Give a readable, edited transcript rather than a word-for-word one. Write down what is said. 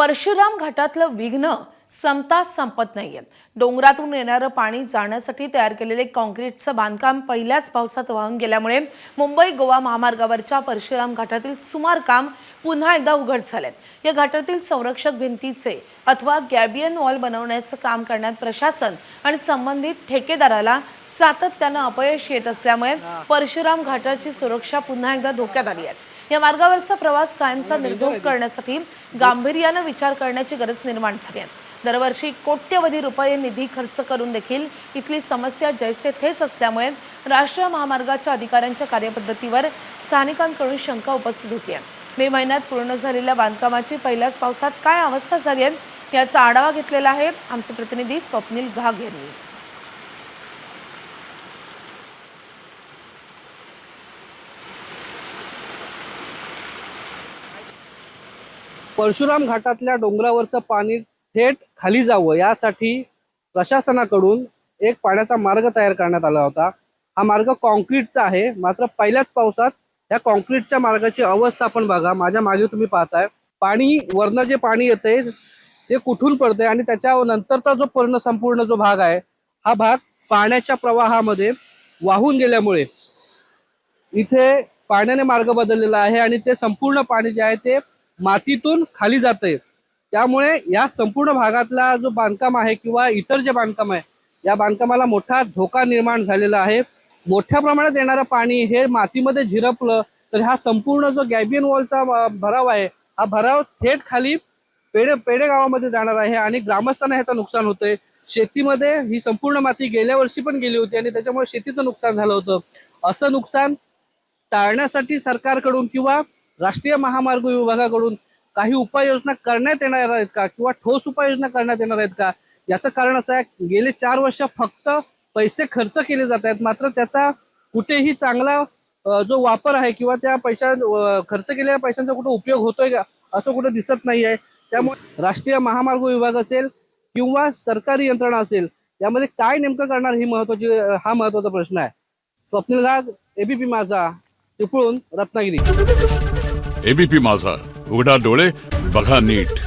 परशुराम घाटातलं विघ्न संपता संपत नाहीये। डोंगरातून येणारं पाणी जाण्यासाठी तयार केलेले काँक्रीटचं बांधकाम पहिल्याच पावसात वाहून गेल्यामुळे मुंबई गोवा महामार्गावरच्या परशुराम घाटातील सुमार काम पुन्हा एकदा उघड झालंय। या घाटातील संरक्षक भिंतीचे अथवा गॅबियन वॉल बनवण्याचं काम करण्यात प्रशासन आणि संबंधित ठेकेदाराला सातत्यानं अपयश येत असल्यामुळे परशुराम घाटाची सुरक्षा पुन्हा एकदा धोक्यात आली आहे। या मार्गावरचा प्रवास कायमचा निर्धोक करण्यासाठी गांभीर्याने विचार करण्याची गरज निर्माण झाली आहे। दरवर्षी कोट्यवधी रुपये निधी खर्च करून देखील इथली समस्या जैसे थेच असल्यामुळे राष्ट्रीय महामार्गाच्या अधिकाऱ्यांच्या कार्यपद्धतीवर स्थानिकांकडून शंका उपस्थित होती आहे। मे महिन्यात पूर्ण झालेल्या बांधकामाची पहिल्याच पावसात काय अवस्था झाली आहे याचा आढावा घेतलेला आहे आमचे प्रतिनिधी स्वप्नील घाग यांनी। परशुराम घाटातल्या डोंगरावरचं पाणी थेट खाली जावं यासाठी प्रशासनाकडून एक पाण्याचा मार्ग तयार करण्यात आला होता। हा मार्ग कॉन्क्रीटचा आहे, मात्र पहिल्याच पावसात या कॉन्क्रीटच्या मार्गाची अवस्था आपण बघा। माझ्या मागे तुम्ही पाहताय पाणी वरनं जे पाणी येते ते कुठून पडते आणि त्याच्या नंतरचा जो संपूर्ण जो भाग आहे हा भाग पाण्याच्या प्रवाहामध्ये वाहून गेल्यामुळे इथे पाण्याने मार्ग बदललेला आहे आणि ते संपूर्ण पाणी जे आहे ते मातीतून खाली जाते। त्यामुळे या संपूर्ण भागातला जो बांधकाम आहे किंवा इतर जे बांधकाम आहे या बांधकामाला मोठा धोका निर्माण झालेला आहे। मोठ्या प्रमाणात येणारं पाणी हे मातीमध्ये झिरपलं तर हा संपूर्ण जो गॅबियन वॉलचा भराव आहे हा भराव थेट खाली पेडे गावामध्ये जाणार आहे आणि ग्रामस्थांना ह्याचं नुकसान होतंय। शेतीमध्ये ही संपूर्ण माती गेल्या वर्षी पण गेली होती आणि त्याच्यामुळे शेतीचं नुकसान झालं होतं। असं नुकसान टाळण्यासाठी सरकारकडून किंवा राष्ट्रीय महामार्ग विभागाकडून काही उपाययोजना करण्यात येणार आहेत का किंवा ठोस उपाययोजना करण्यात येणार आहेत का? याचं कारण असं आहे गेले 4 वर्ष फक्त पैसे खर्च केले जात आहेत, मात्र त्याचा कुठेही चांगला जो वापर आहे किंवा त्या खर्च केलेल्या पैशांचा कुठे उपयोग होतोय का असं कुठे दिसत नाही आहे। त्यामुळे राष्ट्रीय महामार्ग विभाग असेल किंवा सरकारी यंत्रणा असेल यामध्ये काय नेमकं करणार हा महत्वाचा प्रश्न आहे। स्वप्नील घाग, एबीपी माझा, चिपळूण, रत्नागिरी। एबीपी माझा, उघडा डोळे बघा नीट।